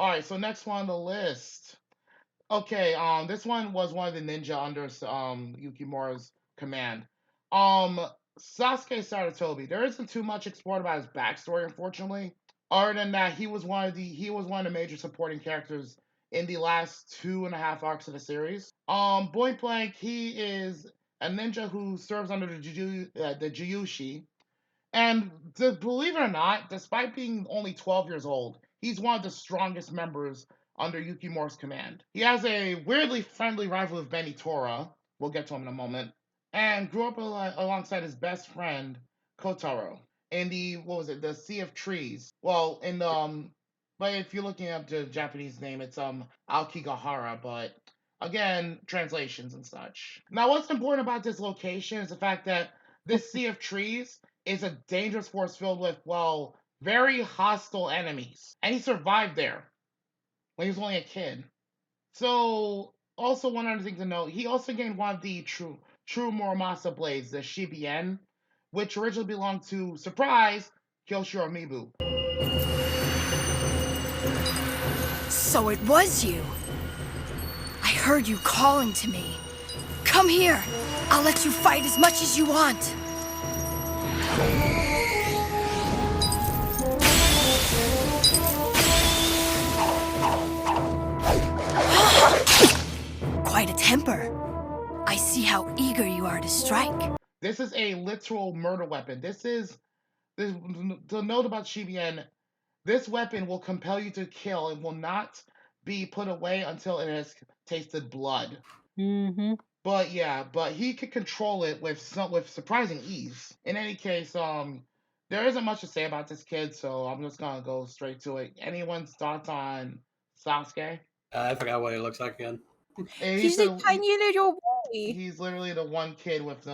All right, so next one on the list. Okay, this one was one of the ninja under Yukimura's command. Um, Sasuke Saratobi. There isn't too much explored about his backstory, unfortunately. Other than that, he was one of the major supporting characters in the last 2.5 arcs of the series. Point blank, he is a ninja who serves under the Juyushi, and believe it or not, despite being only 12 years old, he's one of the strongest members under Yukimura's command. He has a weirdly friendly rival with Benitora. We'll get to him in a moment. And grew up alongside his best friend, Kotaro, in the, what was it, the Sea of Trees. Well, in the, but if you're looking up the Japanese name, it's Aokigahara, but again, translations and such. Now, what's important about this location is the fact that this Sea of Trees is a dangerous forest filled with, well, very hostile enemies. And he survived there when he was only a kid. So, also one other thing to note, he also gained one of the true Muramasa blades, the Shibien, which originally belonged to, surprise, Kyoshiro Mibu. So it was you. I heard you calling to me. Come here. I'll let you fight as much as you want. Quite a temper. I see how eager you are to strike. This is a literal murder weapon. The note about Shibien, this weapon will compel you to kill and will not be put away until it has tasted blood. Mm-hmm. But he could control it with surprising ease. In any case, there isn't much to say about this kid, so I'm just gonna go straight to it. Anyone's thoughts on Sasuke? I forgot what he looks like again. He's a tiny little boy. He's literally the one kid with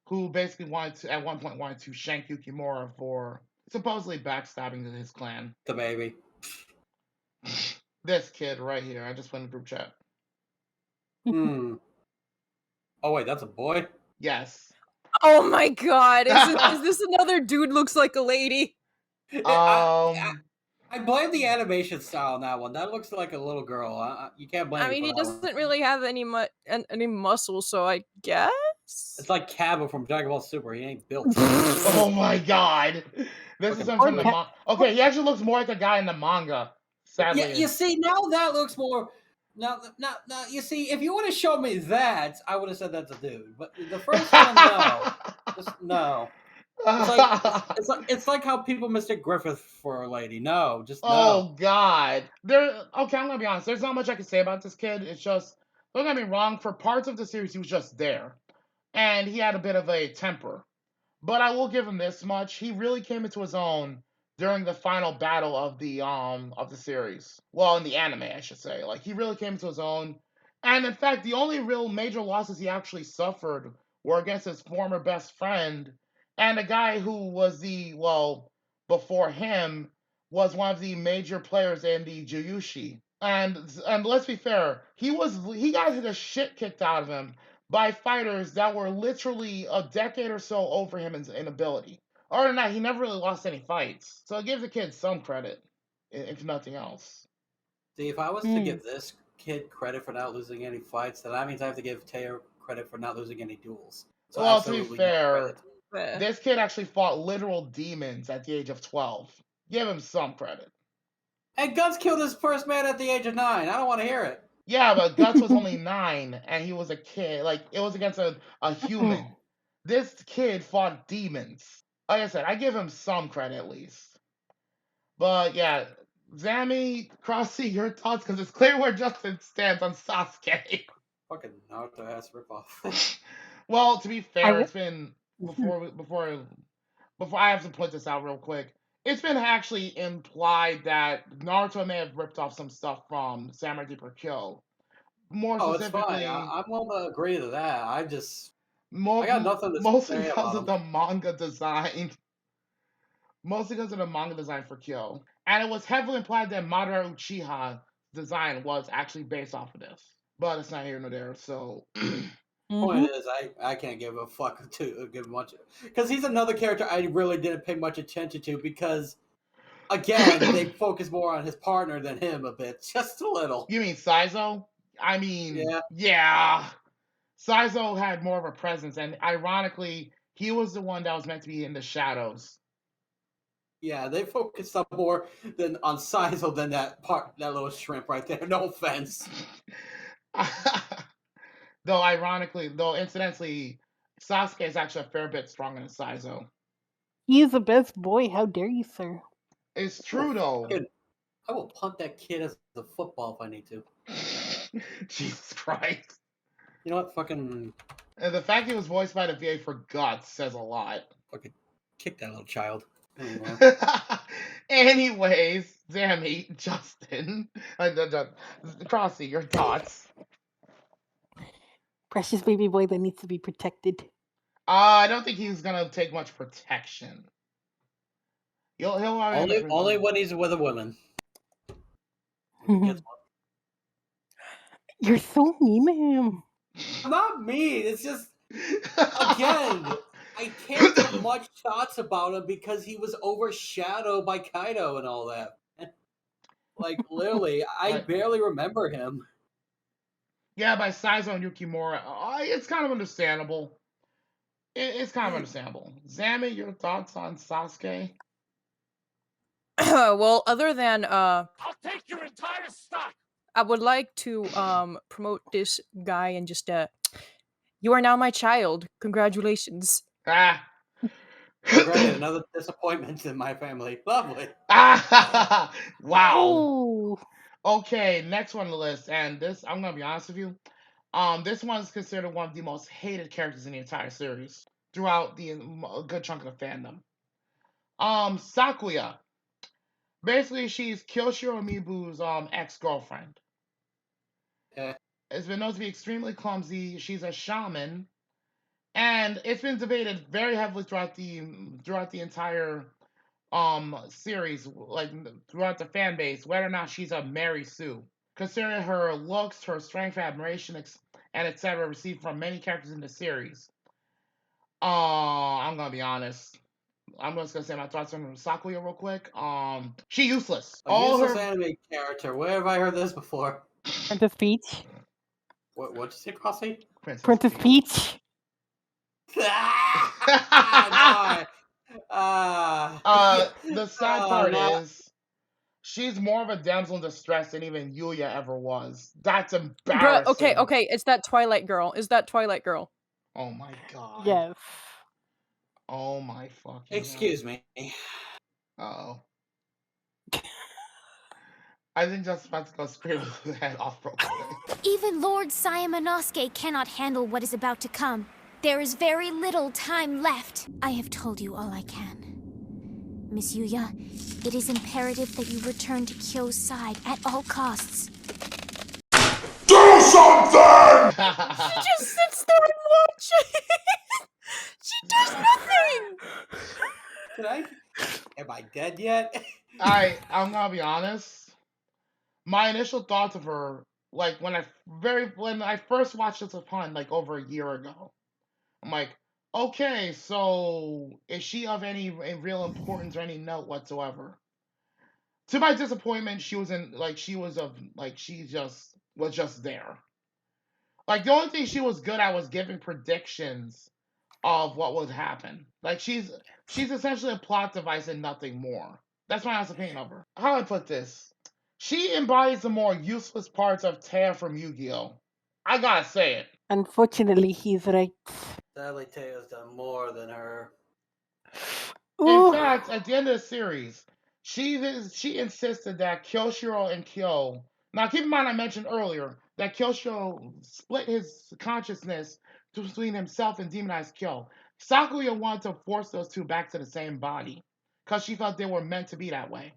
who basically at one point wanted to shank Yukimura for supposedly backstabbing his clan. The baby. This kid right here. I just put in the group chat. Oh wait, that's a boy? Yes. Oh my god, is this another dude looks like a lady? I blame the animation style on that one. That looks like a little girl. You can't blame. I mean, he doesn't really have any muscle, so I guess it's like Cabba from Dragon Ball Super. He ain't built. Oh my god, this is him from the manga. Okay, he actually looks more like a guy in the manga. Sadly, yeah. You see, now that looks more. Now, you see, if you would have shown me that, I would have said that's a dude. But the first one, no, just no. It's like how people mistake Griffith for a lady. No, just no. Oh god. Okay, I'm gonna be honest. There's not much I can say about this kid. It's just, don't get me wrong. For parts of the series, he was just there, and he had a bit of a temper. But I will give him this much: he really came into his own during the final battle of the series. Well, in the anime, I should say. Like, he really came into his own. And in fact, the only real major losses he actually suffered were against his former best friend, and a guy who was before him was one of the major players in the Juyushi. And let's be fair, he got the shit kicked out of him by fighters that were literally a decade or so over him in ability. Other than that, he never really lost any fights. So I give the kid some credit, if nothing else. See, if I was to give this kid credit for not losing any fights, then that means I have to give Taylor credit for not losing any duels. So well, to be fair, this kid actually fought literal demons at the age of 12. Give him some credit. And Guts killed his first man at the age of 9. I don't want to hear it. Yeah, but Guts was only 9, and he was a kid. Like, it was against a human. This kid fought demons. Like I said, I give him some credit at least. But yeah, Zami, Crossy, your thoughts? Because it's clear where Justin stands on Sasuke. Fucking Naruto ass ripoff. Well, to be fair, it's been before I have to point this out real quick. It's been actually implied that Naruto may have ripped off some stuff from Samurai Deeper Kyo. More specifically, it's fine. I'm willing to agree to that. I got nothing to mostly say because of about the manga design. Mostly because of the manga design for Kyo. And it was heavily implied that Madara Uchiha's design was actually based off of this. But it's not here nor there, so... Point is, I can't give a fuck to give much... Because he's another character I really didn't pay much attention to, because again, they focus more on his partner than him a bit, just a little. You mean Saizo? I mean, Yeah. yeah. Saizo had more of a presence, and ironically, he was the one that was meant to be in the shadows. Yeah, they focused up more than on Saizo than that little shrimp right there. No offense. though incidentally, Sasuke is actually a fair bit stronger than Saizo. He is the best boy. How dare you, sir? It's true though. I will punt that kid as a football if I need to. Jesus Christ. You know what? Fucking. And the fact he was voiced by the VA for Guts says a lot. Fucking kick that little child. Anyways, Sammy, Justin, Crossy, your thoughts? Precious baby boy that needs to be protected. I don't think he's gonna take much protection. He'll only when he's with a woman. You're so mean, ma'am. I'm not mean. It's just again, I can't give much thoughts about him because he was overshadowed by Kaido and all that. Like literally, I barely remember him. Yeah, by Saizo and Yukimura, it's kind of understandable. It's kind of understandable. Zammy, your thoughts on Sasuke? Well, other than I'll take your entire stock. I would like to promote this guy and just you are now my child. Congratulations. Ah. Great, another disappointment in my family. Lovely. Wow. Ooh. Okay, next one on the list, and this I'm gonna be honest with you. This one's considered one of the most hated characters in the entire series throughout a good chunk of the fandom. Sakuya. Basically, she's Kyoshiro Mibu's ex-girlfriend. Yeah. It's been known to be extremely clumsy. She's a shaman, and it's been debated very heavily throughout the entire series, like throughout the fan base, whether or not she's a Mary Sue. Considering her looks, her strength, admiration, and etc., received from many characters in the series. I'm gonna be honest. I'm just gonna say my thoughts on Sakuya real quick. She useless. A useless anime character. Where have I heard this before? Princess Peach. What'd you say, Crossy? Princess Peach. The sad part is she's more of a damsel in distress than even Yuya ever was. That's embarrassing. Bruh, okay, it's that Twilight girl. Is that Twilight girl? Oh my god. Yes. Oh my fucking Excuse me. Uh-oh. I think just about to go scream his head off real quick. Even Lord Sayamanosuke cannot handle what is about to come. There is very little time left. I have told you all I can. Miss Yuya, it is imperative that you return to Kyo's side at all costs. Do something! She just sits there and watches. She does nothing. Am I dead yet? I'm gonna be honest. My initial thoughts of her, like when I first watched this upon like over a year ago, I'm like, okay, so is she of any real importance or any note whatsoever? To my disappointment, she was just there. Like the only thing she was good at was giving predictions of what would happen. Like she's essentially a plot device and nothing more. That's my honest opinion of her. How do I put this? She embodies the more useless parts of Taya from Yu-Gi-Oh! I gotta say it. Unfortunately, he's right. Sadly, Taya's done more than her. In fact, at the end of the series, she insisted that Kyoshiro and Kyo. Now, keep in mind, I mentioned earlier that Kyoshiro split his consciousness between himself and demonized Kyo. Sakuya wanted to force those two back to the same body because she felt they were meant to be that way.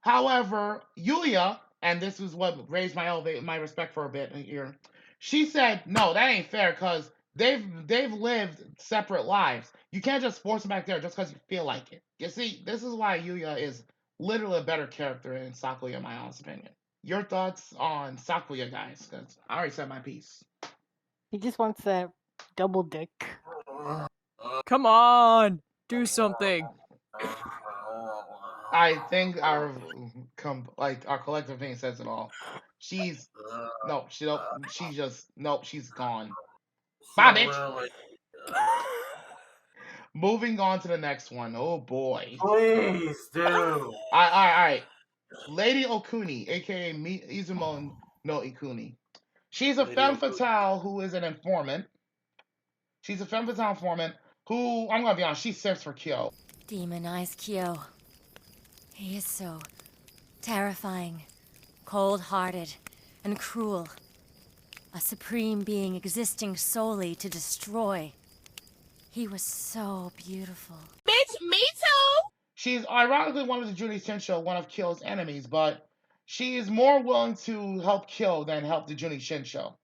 However, Yuya, and this is what raised my respect for a bit here. She said, "No, that ain't fair because they've lived separate lives. You can't just force them back there just because you feel like it." You see, this is why Yuya is literally a better character than Sakuya, in my honest opinion. Your thoughts on Sakuya, guys? Because I already said my piece. He just wants that double dick. Come on, do something. I think our our collective opinion says it all. She's no, she don't. She's just nope. She's gone. Bye, So bitch. really, Moving on to the next one. Oh boy. please do. All right. Lady Okuni, aka Izumo no Ikuni. She's a Lady femme Okuni. fatale who is an informant. She's a femme fatale informant who, I'm gonna be honest, she simps for Kyo. Demonized Kyo. He is so terrifying, cold-hearted, and cruel. A supreme being existing solely to destroy. He was so beautiful. Bitch, me too! She's ironically one of the Junie Shinsho, one of Kyo's enemies, but she is more willing to help Kyo than help the Junie Shinsho.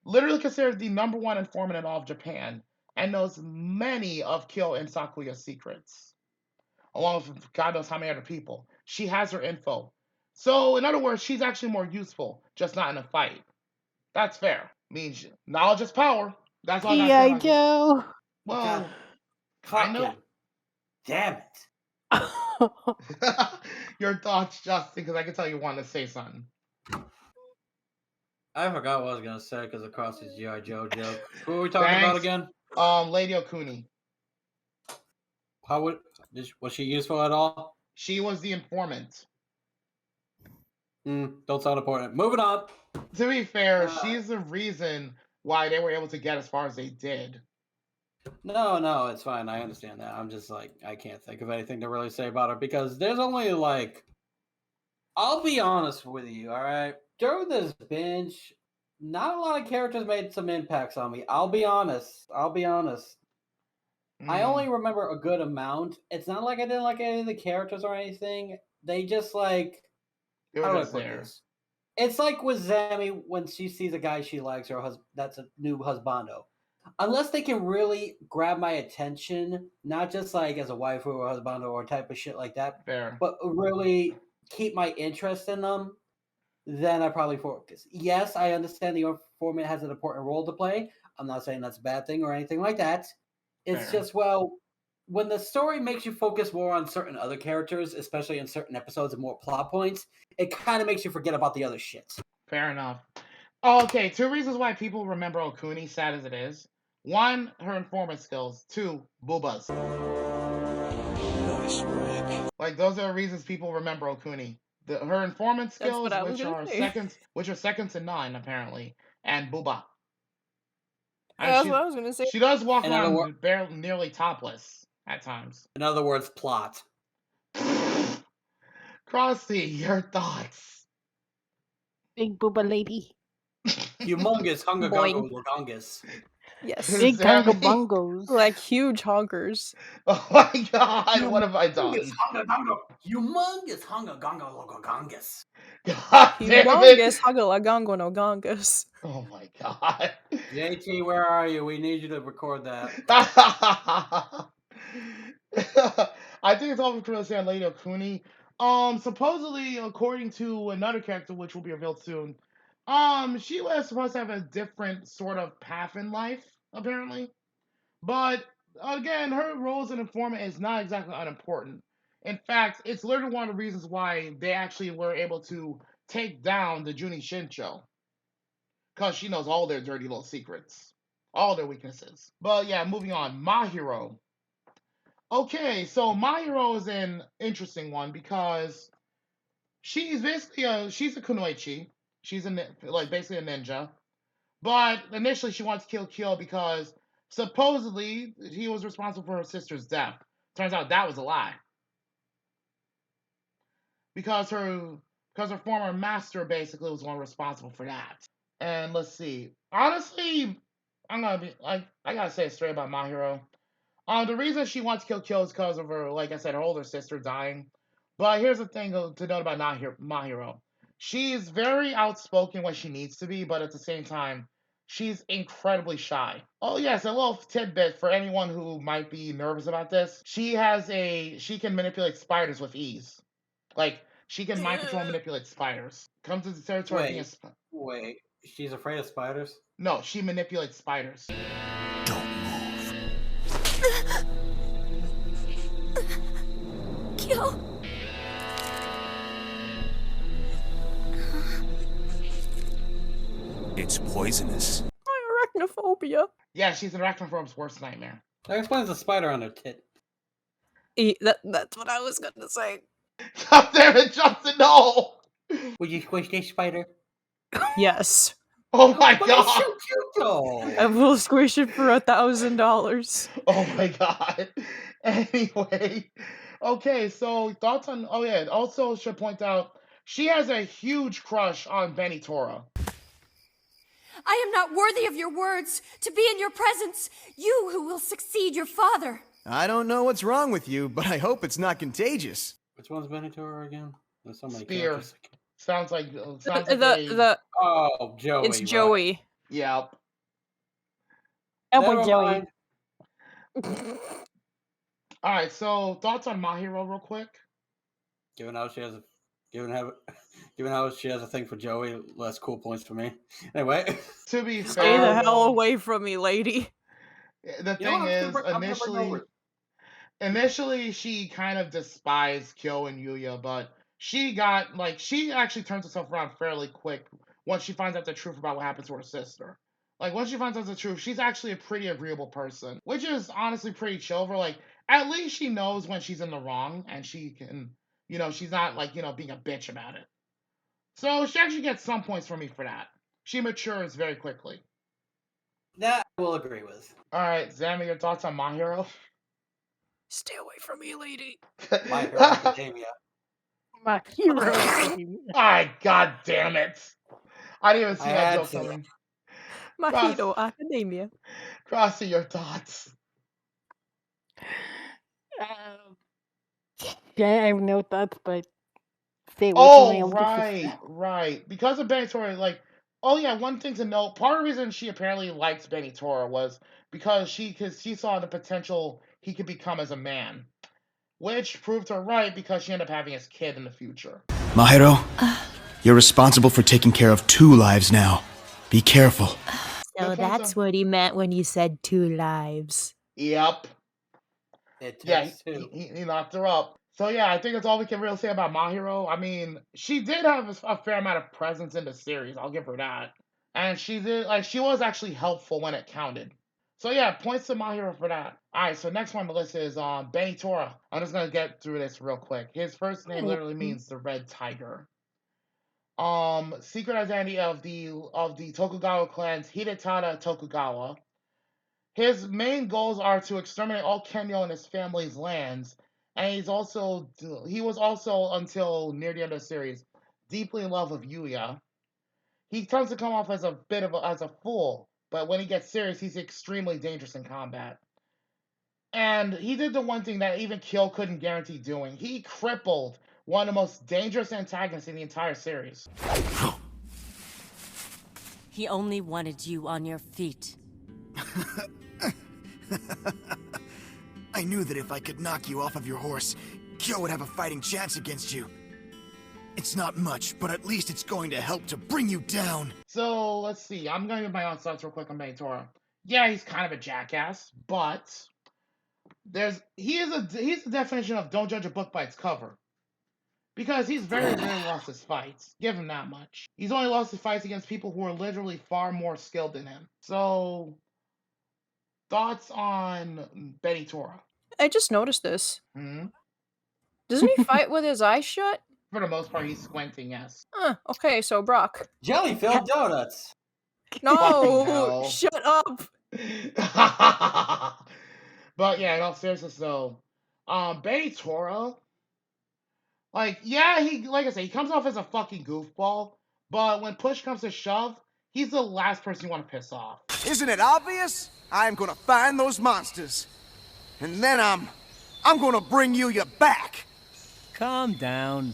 Literally considered the #1 informant in all of Japan, and knows many of Kyo and Sakuya's secrets, along with God knows how many other people. She has her info. So, in other words, she's actually more useful, just not in a fight. That's fair. Means knowledge is power. That's all I gotta say G.I. about this. Joe. Well, God, I know. damn it. Your thoughts, Justin, because I can tell you want to say something. I forgot what I was gonna say because of Cross's G.I. Joe joke. Who are we talking about again? Lady Okuni. How was she useful at all? She was the informant. Don't sound important. Moving on. To be fair, she's the reason why they were able to get as far as they did. No, it's fine. I understand that. I'm just like, I can't think of anything to really say about her because there's only like, I'll be honest with you, all right? During this binge, not a lot of characters made some impacts on me. I'll be honest. I only remember a good amount. It's not like I didn't like any of the characters or anything. They just like, how do I put this? It's like with Zami when she sees a guy she likes or that's a new husbando. Unless they can really grab my attention, not just like as a wife or a husbando or type of shit like that, Fair. but really keep my interest in them, then I probably focus. Yes, I understand the informant has an important role to play. I'm not saying that's a bad thing or anything like that. It's Fair. just, well, when the story makes you focus more on certain other characters, especially in certain episodes and more plot points, it kind of makes you forget about the other shit. Fair enough. Okay, 2 reasons why people remember Okuni, sad as it is. 1, her informant skills. 2, boobas. Like, those are the reasons people remember Okuni. Her informant skills, which are second to none, apparently, and booba. That's what I was gonna say. She does walk around nearly topless at times. In other words, plot. Crossy, your thoughts? Big booba lady. Humongous hungagongus. Yes. Big gunga bungos. Like huge honkers. Oh my god, what have I done? Humongous hungagongus. God damn it. Humongous hugalagongonogongus. Oh my god. JT, where are you? We need you to record that. I think it's all for understand Lady Okuni. Supposedly, according to another character, which will be revealed soon, she was supposed to have a different sort of path in life, apparently. But again, her role as an informant is not exactly unimportant. In fact, it's literally one of the reasons why they actually were able to take down the Junie Shinsho. Because she knows all their dirty little secrets, all their weaknesses. But yeah, moving on. Mahiro. Okay, so Mahiro is an interesting one because she's basically she's a kunoichi. She's basically a ninja. But initially she wants to kill Kyo because supposedly he was responsible for her sister's death. Turns out that was a lie. Because her former master basically was one responsible for that. And let's see. Honestly, I gotta say it straight about Mahiro. The reason she wants to kill Kyo is because of her, like I said, her older sister dying. But here's the thing to note about Mahiro. She's very outspoken when she needs to be, but at the same time, she's incredibly shy. Oh yes, a little tidbit for anyone who might be nervous about this. She can manipulate spiders with ease. Like, she can mind control and manipulate spiders. Comes to the territory Wait, she's afraid of spiders? No, she manipulates spiders. Kyo, it's poisonous. Arachnophobia. Yeah, she's an arachnophob's worst nightmare. That explains the spider on her tit. That's what I was gonna say. God damn it, Johnson, no! Would you squish this spider? Yes. Oh my But it's so god! cute though. I will squish it for $1,000. Oh my god. Anyway. Okay, so thoughts on. Oh yeah, also should point out she has a huge crush on Benny Tora. I am not worthy of your words, to be in your presence, you who will succeed your father. I don't know what's wrong with you, but I hope it's not contagious. Which one's Benator again? There's so many Spear. characters. Sounds like Oh, Joey. It's Joey. Yep. Oh Never boy, Joey. mind. All right, so thoughts on My Hero, real quick. Given how she has a thing for Joey, less cool points for me. Anyway, To be fair, Stay the hell though, away from me, lady. the You know thing what, is, I'm gonna bring initially she kind of despised Kyo and Yuya, but she actually turns herself around fairly quick once she finds out the truth about what happened to her sister. Like, once she finds out the truth, she's actually a pretty agreeable person, which is honestly pretty chill for, like, at least she knows when she's in the wrong, and she can, she's not, like, being a bitch about it. So she actually gets some points from me for that. She matures very quickly. That I will agree with. All right, Zammy, your thoughts on My Hero? Stay away from me, lady. My Hero Academia. My hero. Alright, god damn it. I didn't even see I that had joke to. coming. My Cross- Hero Academia. Crossy, your thoughts. Yeah, I have no thoughts, but stay away from my Oh, older sister. right. Because of Benny Tora, like, oh yeah, one thing to note, part of the reason she apparently liked Benny Tora was because she saw the potential he could become as a man. Which proved her right because she ended up having his kid in the future. Mahiro, you're responsible for taking care of 2 lives now. Be careful. So that's what he meant when you said 2 lives. Yep. It Yeah, takes two. he knocked her up. So yeah, I think that's all we can really say about My Hero. I mean, she did have a fair amount of presence in the series. I'll give her that. And she was actually helpful when it counted. So yeah, points to My Hero for that. All right, so next one on the list is Benny Tora. I'm just gonna get through this real quick. His first name literally means the red tiger. Secret identity of the Tokugawa clan's Hidetada Tokugawa. His main goals are to exterminate all Kenyo and his family's lands, and he was also until near the end of the series deeply in love with Yuya. He tends to come off as as a fool, but when he gets serious, he's extremely dangerous in combat. And he did the one thing that even Kyo couldn't guarantee doing. He crippled one of the most dangerous antagonists in the entire series. He only wanted you on your feet. I knew that if I could knock you off of your horse, Kyo would have a fighting chance against you. It's not much, but at least it's going to help to bring you down. So, let's see. I'm going to give my own thoughts real quick on Benny Tora. Yeah, he's kind of a jackass, but he's the definition of don't judge a book by its cover. Because he's very rarely lost his fights. Give him that much. He's only lost his fights against people who are literally far more skilled than him. So, thoughts on Benny Tora? I just noticed this. Hmm? Doesn't he fight with his eyes shut? For the most part, he's squinting, yes. Okay, so Brock. Jelly-filled donuts. No! hell. Shut up! But yeah, in all seriousness though, Benny Tora, like I said, he comes off as a fucking goofball, but when push comes to shove, he's the last person you want to piss off. Isn't it obvious? I'm gonna find those monsters. And then I'm gonna bring you back. Calm down.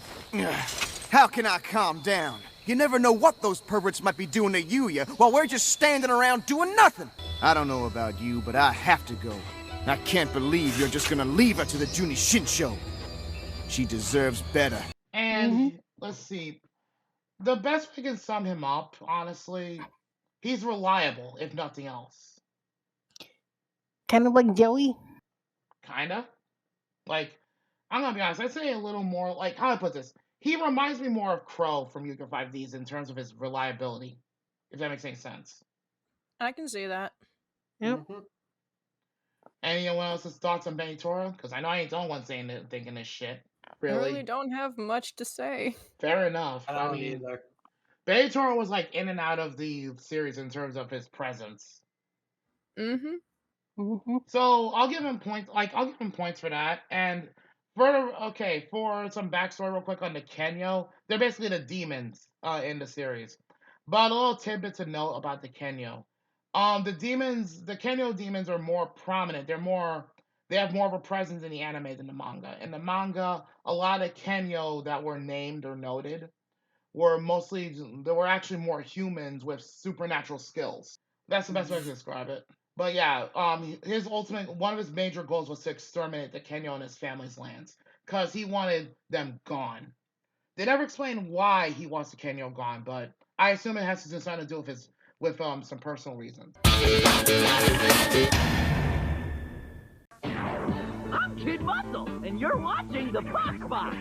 How can I calm down? You never know what those perverts might be doing to Yuya while we're just standing around doing nothing. I don't know about you, but I have to go. I can't believe you're just gonna leave her to the Juni Shinsho. She deserves better. And let's see, the best way I can sum him up, honestly, he's reliable, if nothing else. Kind of like Joey? Kinda. Like, I'm gonna be honest, I'd say a little more, like, how do I put this? He reminds me more of Crow from Yuka 5Ds in terms of his reliability. If that makes any sense. I can see that. Yep. Anyone else's thoughts on Benitora? Because I know I ain't the only one saying it, thinking this shit. I Really? really don't have much to say. Fair enough. I don't either. Benitora was like in and out of the series in terms of his presence. So I'll give him points. Like I'll give him points for that. And for some backstory real quick on the Kenyo, they're basically the demons in the series. But a little tidbit to note about the Kenyo. The Kenyo demons are more prominent. They have more of a presence in the anime than the manga. In the manga, a lot of Kenyo that were named or noted there were actually more humans with supernatural skills. That's the best way to describe it. But yeah, one of his major goals was to exterminate the Kenyo and his family's lands, because he wanted them gone. They never explain why he wants the Kenyo gone, but I assume it has something to do with some personal reasons. I'm Kid Muscle, and you're watching the Box Box.